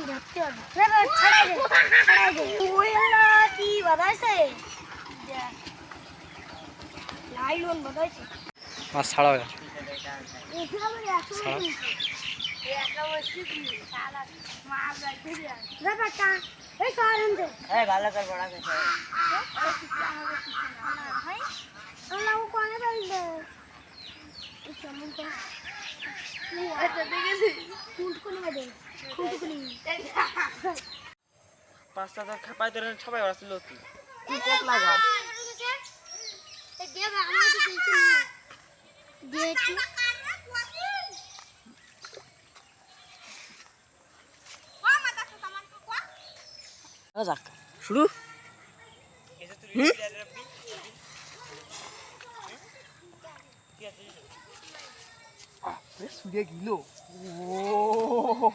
ধরতে হবে ছাড়াই দে ওই না কি বাদাইছে লাইলন বাদাইছে মাছ ছাড়া হবে পাঁচটা তো খাপাই ধরে সবাই ওরা ছিল কি কোক লাগা যাক শুরু সুরিয়া গিলো ও